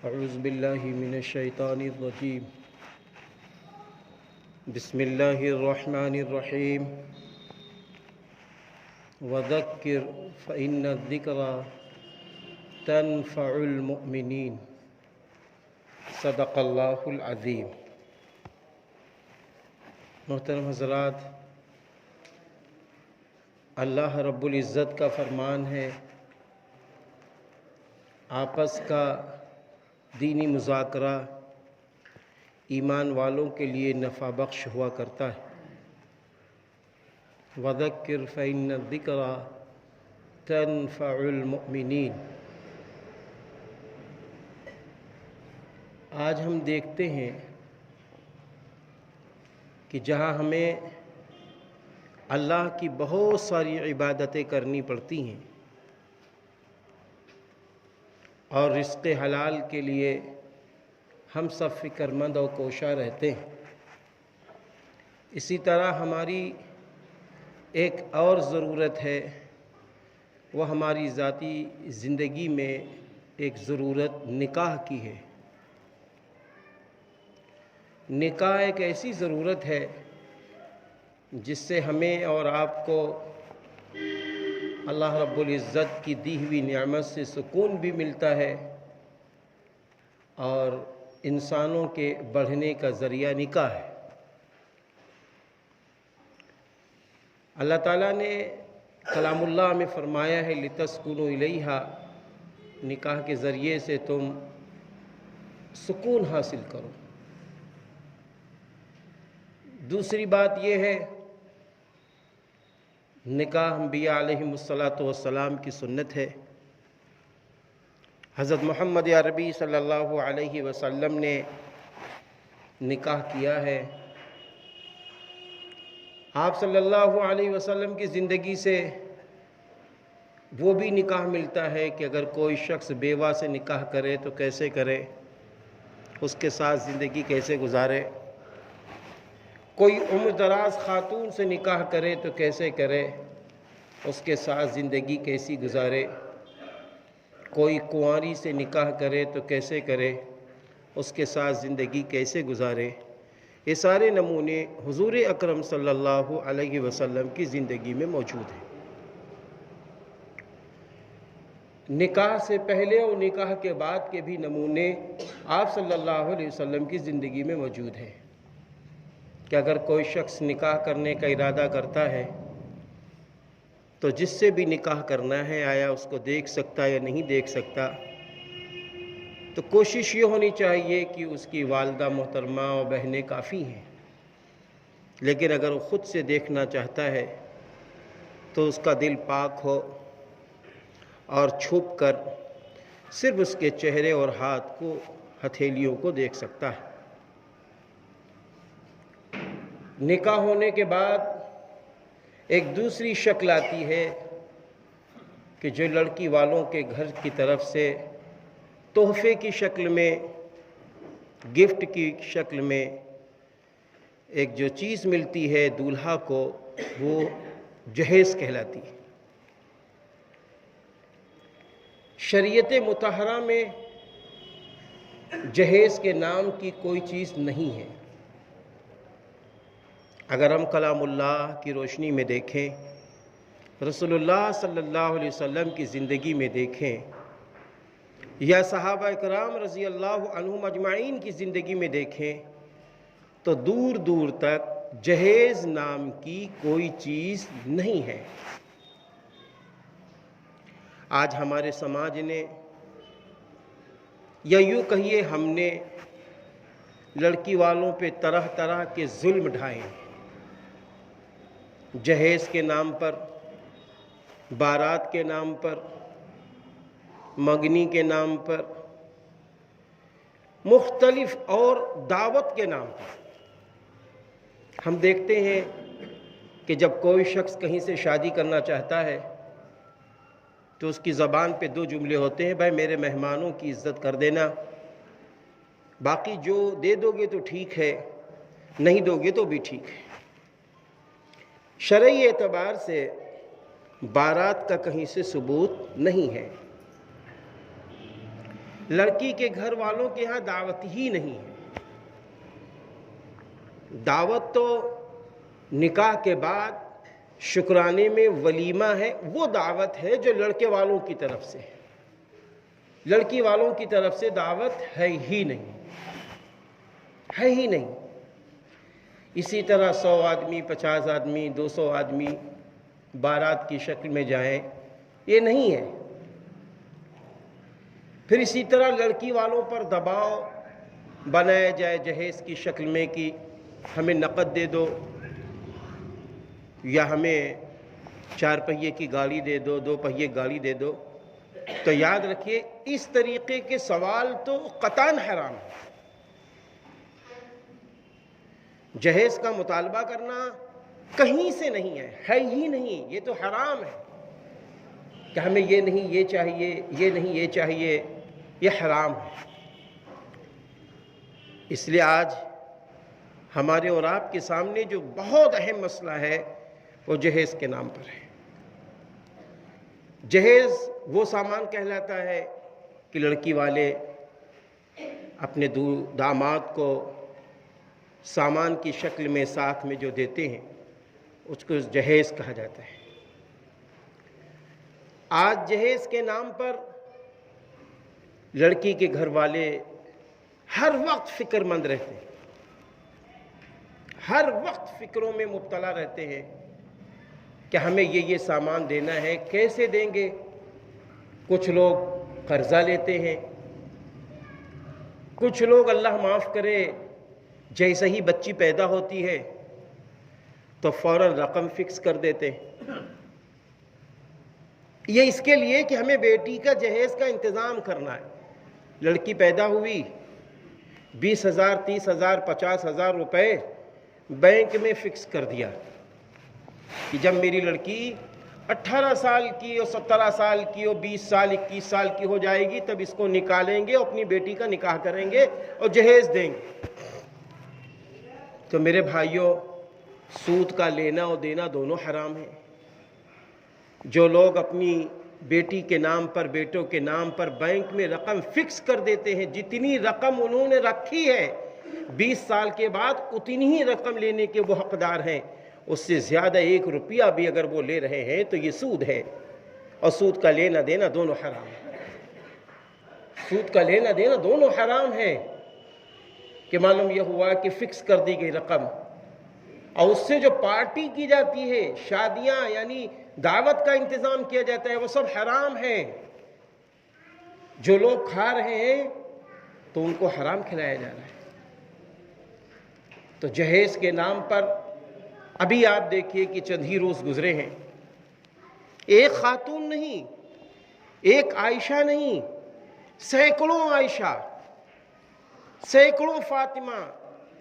اعوذ باللہ من الشیطان الرجیم بسم اللہ الرحمن الرحیم وذکر فإن الذکرى تنفع المؤمنین صدق اللہ العظیم۔ محترم حضرات، اللہ رب العزت کا فرمان ہے، آپس کا دینی مذاکرہ ایمان والوں کے لیے نفع بخش ہوا کرتا ہے۔ وَذَكِّرْ فَإِنَّ الذِّكْرَى تَنفَعُ الْمُؤْمِنِينَ۔ آج ہم دیکھتے ہیں کہ جہاں ہمیں اللہ کی بہت ساری عبادتیں کرنی پڑتی ہیں اور رزق حلال کے لیے ہم سب فکر مند اور کوشاں رہتے ہیں، اسی طرح ہماری ایک اور ضرورت ہے، وہ ہماری ذاتی زندگی میں ایک ضرورت نکاح کی ہے۔ نکاح ایک ایسی ضرورت ہے جس سے ہمیں اور آپ کو اللہ رب العزت کی دی ہوئی نعمت سے سکون بھی ملتا ہے اور انسانوں کے بڑھنے کا ذریعہ نکاح ہے۔ اللہ تعالیٰ نے کلام اللہ میں فرمایا ہے لِتَسْكُنُوا إِلَيْهَا، نکاح کے ذریعے سے تم سکون حاصل کرو۔ دوسری بات یہ ہے، نکاح انبیاء علیہم الصلاۃ کی سنت ہے۔ حضرت محمد عربی صلی اللہ علیہ وسلم نے نکاح کیا ہے۔ آپ صلی اللہ علیہ وسلم کی زندگی سے وہ بھی نکاح ملتا ہے کہ اگر کوئی شخص بیوہ سے نکاح کرے تو کیسے کرے، اس کے ساتھ زندگی کیسے گزارے، کوئی عمر دراز خاتون سے نکاح کرے تو کیسے کرے، اس کے ساتھ زندگی کیسی گزارے، کوئی کنواری سے نکاح کرے تو کیسے کرے، اس کے ساتھ زندگی کیسے گزارے۔ یہ سارے نمونے حضور اکرم صلی اللہ علیہ وسلم کی زندگی میں موجود ہیں۔ نکاح سے پہلے اور نکاح کے بعد کے بھی نمونے آپ صلی اللہ علیہ وسلم کی زندگی میں موجود ہیں کہ اگر کوئی شخص نکاح کرنے کا ارادہ کرتا ہے تو جس سے بھی نکاح کرنا ہے، آیا اس کو دیکھ سکتا یا نہیں دیکھ سکتا، تو کوشش یہ ہونی چاہیے کہ اس کی والدہ محترمہ اور بہنیں کافی ہیں، لیکن اگر وہ خود سے دیکھنا چاہتا ہے تو اس کا دل پاک ہو اور چھپ کر صرف اس کے چہرے اور ہاتھ کو، ہتھیلیوں کو دیکھ سکتا ہے۔ نکاح ہونے کے بعد ایک دوسری شکل آتی ہے کہ جو لڑکی والوں کے گھر کی طرف سے تحفے کی شکل میں، گفٹ کی شکل میں ایک جو چیز ملتی ہے دولہا کو، وہ جہیز کہلاتی ہے۔ شریعت مطہرہ میں جہیز کے نام کی کوئی چیز نہیں ہے۔ اگر ہم کلام اللہ کی روشنی میں دیکھیں، رسول اللہ صلی اللہ علیہ وسلم کی زندگی میں دیکھیں، یا صحابہ اکرام رضی اللہ عنہم اجمعین کی زندگی میں دیکھیں، تو دور دور تک جہیز نام کی کوئی چیز نہیں ہے۔ آج ہمارے سماج نے، یا یوں کہیے ہم نے، لڑکی والوں پہ طرح طرح کے ظلم ڈھائے، جہیز کے نام پر، بارات کے نام پر، منگنی کے نام پر، مختلف اور دعوت کے نام پر۔ ہم دیکھتے ہیں کہ جب کوئی شخص کہیں سے شادی کرنا چاہتا ہے تو اس کی زبان پہ دو جملے ہوتے ہیں، بھائی میرے مہمانوں کی عزت کر دینا، باقی جو دے دو گے تو ٹھیک ہے، نہیں دو گے تو بھی ٹھیک ہے۔ شرعی اعتبار سے بارات کا کہیں سے ثبوت نہیں ہے۔ لڑکی کے گھر والوں کے ہاں دعوت ہی نہیں ہے۔ دعوت تو نکاح کے بعد شکرانے میں ولیمہ ہے، وہ دعوت ہے جو لڑکے والوں کی طرف سے ہے، لڑکی والوں کی طرف سے دعوت ہے ہی نہیں، ہے ہی نہیں۔ اسی طرح 100 آدمی، 50 آدمی، 200 آدمی بارات کی شکل میں جائیں، یہ نہیں ہے۔ پھر اسی طرح لڑکی والوں پر دباؤ بنایا جائے جہیز کی شکل میں کہ ہمیں نقد دے دو، یا ہمیں 4 پہیے کی گاڑی دے دو، 2 پہیے گاڑی دے دو، تو یاد رکھیے اس طریقے کے سوال تو قطعاً حرام ہے۔ جہیز کا مطالبہ کرنا کہیں سے نہیں ہے ہی نہیں، یہ تو حرام ہے کہ ہمیں یہ نہیں یہ چاہیے، یہ نہیں یہ چاہیے، یہ حرام ہے۔ اس لیے آج ہمارے اور آپ کے سامنے جو بہت اہم مسئلہ ہے وہ جہیز کے نام پر ہے۔ جہیز وہ سامان کہلاتا ہے کہ لڑکی والے اپنے داماد کو سامان کی شکل میں ساتھ میں جو دیتے ہیں اس کو جہیز کہا جاتا ہے۔ آج جہیز کے نام پر لڑکی کے گھر والے ہر وقت فکر مند رہتے ہیں، ہر وقت فکروں میں مبتلا رہتے ہیں کہ ہمیں یہ سامان دینا ہے، کیسے دیں گے؟ کچھ لوگ قرضہ لیتے ہیں، کچھ لوگ اللہ معاف کرے جیسے ہی بچی پیدا ہوتی ہے تو فوراً رقم فکس کر دیتے ہیں، یہ اس کے لیے کہ ہمیں بیٹی کا جہیز کا انتظام کرنا ہے۔ لڑکی پیدا ہوئی، 20,000 30,000 50,000 روپے بینک میں فکس کر دیا کہ جب میری لڑکی 18 سال کی اور 17 سال کی اور 20 سال 21 سال کی ہو جائے گی تب اس کو نکالیں گے اور اپنی بیٹی کا نکاح کریں گے اور جہیز دیں گے۔ تو میرے بھائیوں، سود کا لینا اور دینا دونوں حرام ہیں۔ جو لوگ اپنی بیٹی کے نام پر، بیٹوں کے نام پر بینک میں رقم فکس کر دیتے ہیں، جتنی رقم انہوں نے رکھی ہے 20 سال کے بعد اتنی ہی رقم لینے کے وہ حقدار ہیں، اس سے زیادہ 1 روپیہ بھی اگر وہ لے رہے ہیں تو یہ سود ہے، اور سود کا لینا دینا دونوں حرام ہے۔ سود کا لینا دینا دونوں حرام ہے کہ معلوم یہ ہوا کہ فکس کر دی گئی رقم، اور اس سے جو پارٹی کی جاتی ہے، شادیاں یعنی دعوت کا انتظام کیا جاتا ہے، وہ سب حرام ہے۔ جو لوگ کھا رہے ہیں تو ان کو حرام کھلایا جا رہا ہے۔ تو جہیز کے نام پر ابھی آپ دیکھیے کہ چند ہی روز گزرے ہیں، ایک خاتون نہیں، ایک عائشہ نہیں، سینکڑوں عائشہ، سینکڑوں فاطمہ،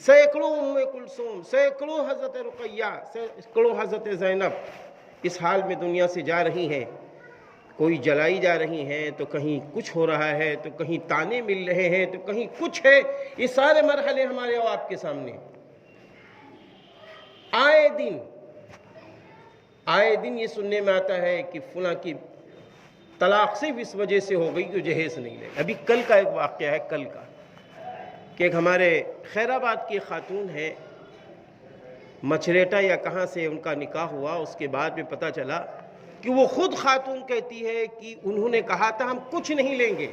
سینکڑوں ام کلثوم، سینکڑوں حضرت رقیہ، سینکڑوں حضرت زینب اس حال میں دنیا سے جا رہی ہیں۔ کوئی جلائی جا رہی ہیں تو کہیں کچھ ہو رہا ہے، تو کہیں تانے مل رہے ہیں، تو کہیں کچھ ہے۔ یہ سارے مرحلے ہمارے اور آپ کے سامنے آئے دن یہ سننے میں آتا ہے کہ فلاں کی طلاق صرف اس وجہ سے ہو گئی کہ جہیز نہیں لے۔ ابھی کل کا ایک واقعہ ہے، کل کا، کہ ایک ہمارے خیر آباد کی خاتون ہے، مچریٹا یا کہاں سے ان کا نکاح ہوا، اس کے بعد میں پتہ چلا کہ وہ خود خاتون کہتی ہے کہ انہوں نے کہا تھا ہم کچھ نہیں لیں گے،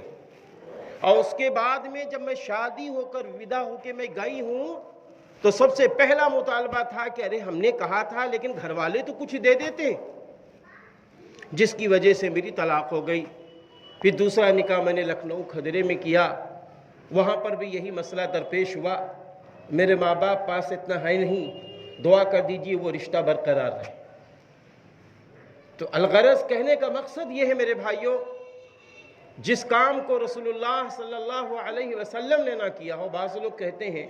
اور اس کے بعد میں جب میں شادی ہو کر ودا ہو کے میں گئی ہوں تو سب سے پہلا مطالبہ تھا کہ ارے ہم نے کہا تھا لیکن گھر والے تو کچھ دے دیتے، جس کی وجہ سے میری طلاق ہو گئی۔ پھر دوسرا نکاح میں نے لکھنؤ کھدرے میں کیا، وہاں پر بھی یہی مسئلہ درپیش ہوا، میرے ماں باپ پاس اتنا ہے نہیں، دعا کر دیجئے وہ رشتہ برقرار رہے۔ تو الغرض کہنے کا مقصد یہ ہے میرے بھائیوں، جس کام کو رسول اللہ صلی اللہ علیہ وسلم نے نہ کیا ہو، بعض لوگ کہتے ہیں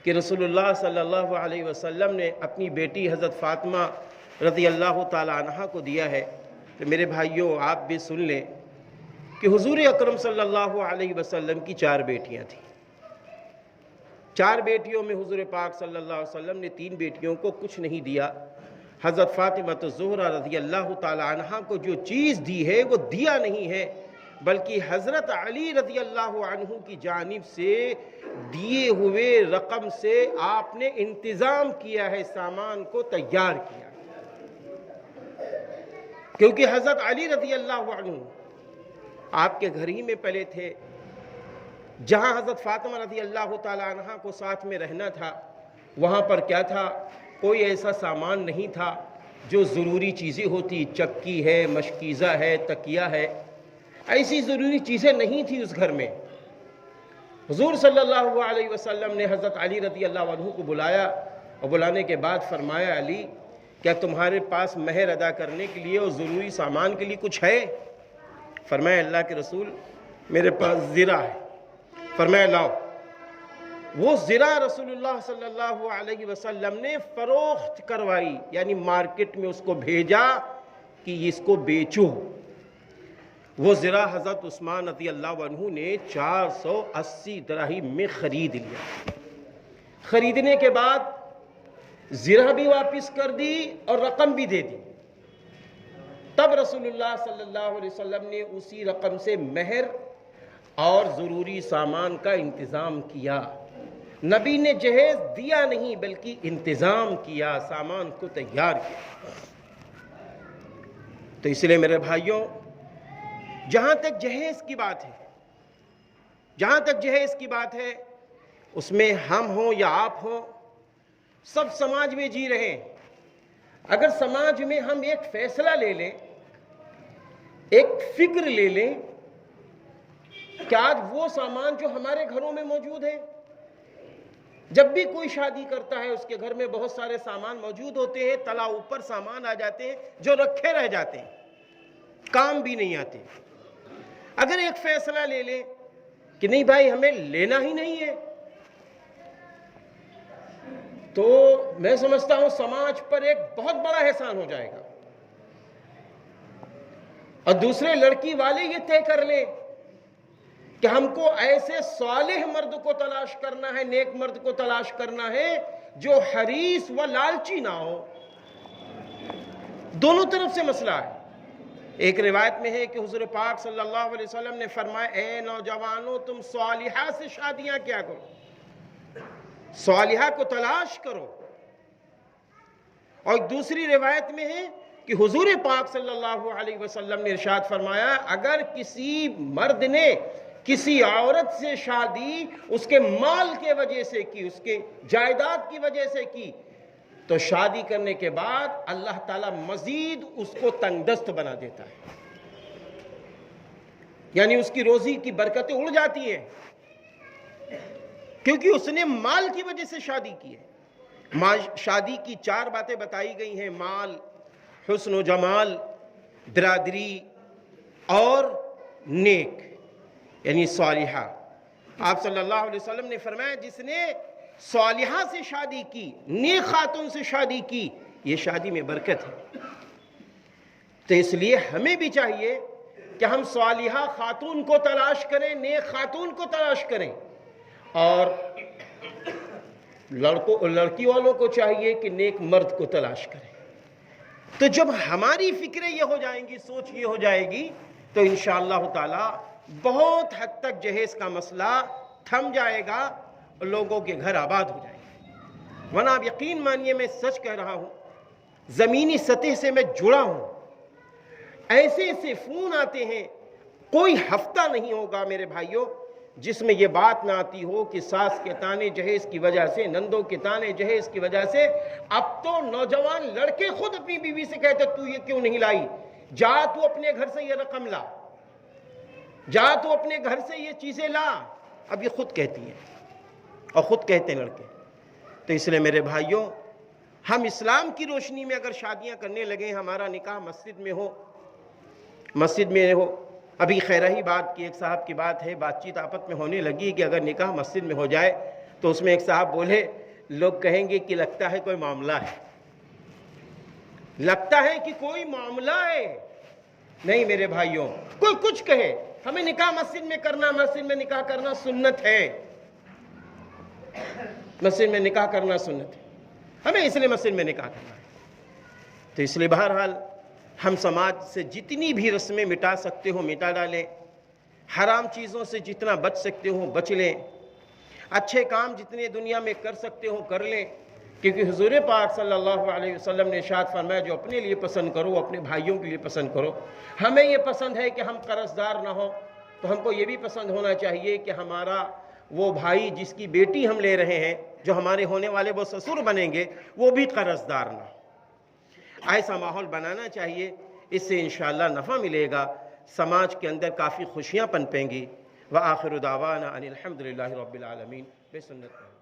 کہ رسول اللہ صلی اللہ علیہ وسلم نے اپنی بیٹی حضرت فاطمہ رضی اللہ تعالی عنہا کو دیا ہے، تو میرے بھائیوں آپ بھی سن لیں کہ حضور اکرم صلی اللہ علیہ وسلم کی 4 بیٹیاں تھیں۔ 4 بیٹیوں میں حضور پاک صلی اللہ علیہ وسلم نے 3 بیٹیوں کو کچھ نہیں دیا۔ حضرت فاطمہ الزہرا رضی اللہ تعالی عنہا کو جو چیز دی ہے وہ دیا نہیں ہے، بلکہ حضرت علی رضی اللہ عنہ کی جانب سے دیے ہوئے رقم سے آپ نے انتظام کیا ہے، سامان کو تیار کیا، کیونکہ حضرت علی رضی اللہ عنہ آپ کے گھر ہی میں پلے تھے، جہاں حضرت فاطمہ رضی اللہ تعالی عنہ کو ساتھ میں رہنا تھا، وہاں پر کیا تھا، کوئی ایسا سامان نہیں تھا جو ضروری چیزیں ہوتی، چکی ہے، مشکیزہ ہے، تکیہ ہے، ایسی ضروری چیزیں نہیں تھی اس گھر میں۔ حضور صلی اللہ علیہ وسلم نے حضرت علی رضی اللہ عنہ کو بلایا، اور بلانے کے بعد فرمایا، علی کیا تمہارے پاس مہر ادا کرنے کے لیے اور ضروری سامان کے لیے کچھ ہے؟ فرمایا اللہ کے رسول میرے پاس زرہ ہے۔ فرمایا لاؤ۔ وہ زرہ رسول اللہ صلی اللہ علیہ وسلم نے فروخت کروائی، یعنی مارکیٹ میں اس کو بھیجا کہ اس کو بیچو۔ وہ زرہ حضرت عثمان رضی اللہ عنہ نے 480 دراہم میں خرید لیا۔ خریدنے کے بعد زرہ بھی واپس کر دی اور رقم بھی دے دی۔ تب رسول اللہ صلی اللہ علیہ وسلم نے اسی رقم سے مہر اور ضروری سامان کا انتظام کیا۔ نبی نے جہیز دیا نہیں بلکہ انتظام کیا، سامان کو تیار کیا۔ تو اس لیے میرے بھائیوں، جہاں تک جہیز کی بات ہے، جہاں تک جہیز کی بات ہے، اس میں ہم ہوں یا آپ ہوں، سب سماج میں جی رہے ہیں۔ اگر سماج میں ہم ایک فیصلہ لے لیں، ایک فکر لے لیں کہ آج وہ سامان جو ہمارے گھروں میں موجود ہے، جب بھی کوئی شادی کرتا ہے اس کے گھر میں بہت سارے سامان موجود ہوتے ہیں، تلا اوپر سامان آ جاتے ہیں جو رکھے رہ جاتے ہیں، کام بھی نہیں آتے۔ اگر ایک فیصلہ لے لیں کہ نہیں بھائی ہمیں لینا ہی نہیں ہے، تو میں سمجھتا ہوں سماج پر ایک بہت بڑا احسان ہو جائے گا۔ اور دوسرے لڑکی والے یہ طے کر لیں کہ ہم کو ایسے صالح مرد کو تلاش کرنا ہے، نیک مرد کو تلاش کرنا ہے جو حریص و لالچی نہ ہو۔ دونوں طرف سے مسئلہ ہے۔ ایک روایت میں ہے کہ حضور پاک صلی اللہ علیہ وسلم نے فرمایا، اے نوجوانوں تم صالحہ سے شادیاں کیا کرو، صالحہ کو تلاش کرو۔ اور دوسری روایت میں ہے کہ حضور پاک صلی اللہ علیہ وسلم نے ارشاد فرمایا، اگر کسی مرد نے کسی عورت سے شادی اس کے مال کے وجہ سے کی، اس کے جائیداد کی وجہ سے کی، تو شادی کرنے کے بعد اللہ تعالیٰ مزید اس کو تنگ دست بنا دیتا ہے، یعنی اس کی روزی کی برکتیں اڑ جاتی ہیں، کیونکہ اس نے مال کی وجہ سے شادی کی ہے۔ شادی کی 4 باتیں بتائی گئی ہیں، مال، حسن و جمال، برادری اور نیک، یعنی صالحہ۔ آپ صلی اللہ علیہ وسلم نے فرمایا جس نے صالحہ سے شادی کی، نیک خاتون سے شادی کی، یہ شادی میں برکت ہے۔ تو اس لیے ہمیں بھی چاہیے کہ ہم صالحہ خاتون کو تلاش کریں، نیک خاتون کو تلاش کریں، اور لڑکی والوں کو چاہیے کہ نیک مرد کو تلاش کریں۔ تو جب ہماری فکریں یہ ہو جائیں گی، سوچ یہ ہو جائے گی، تو انشاءاللہ تعالی بہت حد تک جہیز کا مسئلہ تھم جائے گا اور لوگوں کے گھر آباد ہو جائیں گے۔ ورنہ آپ یقین مانیے میں سچ کہہ رہا ہوں، زمینی سطح سے میں جڑا ہوں، ایسے ایسے فون آتے ہیں، کوئی ہفتہ نہیں ہوگا میرے بھائیوں جس میں یہ بات نہ آتی ہو کہ ساس کے تانے جہیز کی وجہ سے، نندوں کے تانے جہیز کی وجہ سے۔ اب تو نوجوان لڑکے خود اپنی بیوی سے کہتے تو یہ کیوں نہیں لائی، جا تو اپنے گھر سے یہ رقم لا، جا تو اپنے گھر سے یہ چیزیں لا۔ اب یہ خود کہتی ہیں اور خود کہتے ہیں لڑکے۔ تو اس لیے میرے بھائیوں، ہم اسلام کی روشنی میں اگر شادیاں کرنے لگیں، ہمارا نکاح مسجد میں ہو، مسجد میں ہو۔ ابھی خیرہی بات کی ایک صاحب کی بات ہے، بات چیت آپس میں ہونے لگی کہ اگر نکاح مسجد میں ہو جائے تو اس میں ایک صاحب بولے، لوگ کہیں گے کہ لگتا ہے کوئی معاملہ ہے، لگتا ہے کہ کوئی معاملہ ہے۔ نہیں میرے بھائیوں، کوئی کچھ کہے، ہمیں نکاح مسجد میں کرنا، مسجد میں نکاح کرنا سنت ہے، مسجد میں نکاح کرنا سنت ہے، ہمیں اس لیے مسجد میں نکاح کرنا ہے۔ تو اس لیے بہرحال ہم سماج سے جتنی بھی رسمیں مٹا سکتے ہو مٹا ڈالیں، حرام چیزوں سے جتنا بچ سکتے ہوں بچ لیں، اچھے کام جتنے دنیا میں کر سکتے ہوں کر لیں، کیونکہ حضور پاک صلی اللہ علیہ وسلم نے ارشاد فرمایا جو اپنے لیے پسند کرو اپنے بھائیوں کے لیے پسند کرو۔ ہمیں یہ پسند ہے کہ ہم قرض دار نہ ہوں، تو ہم کو یہ بھی پسند ہونا چاہیے کہ ہمارا وہ بھائی جس کی بیٹی ہم لے رہے ہیں، جو ہمارے ہونے والے وہ سسر بنیں گے، وہ بھی قرض دار نہ ہو۔ ایسا ماحول بنانا چاہیے، اس سے انشاءاللہ نفع ملے گا، سماج کے اندر کافی خوشیاں پنپیں گی۔ وآخر دعوانا ان الحمدللہ رب العالمین۔ بے سنت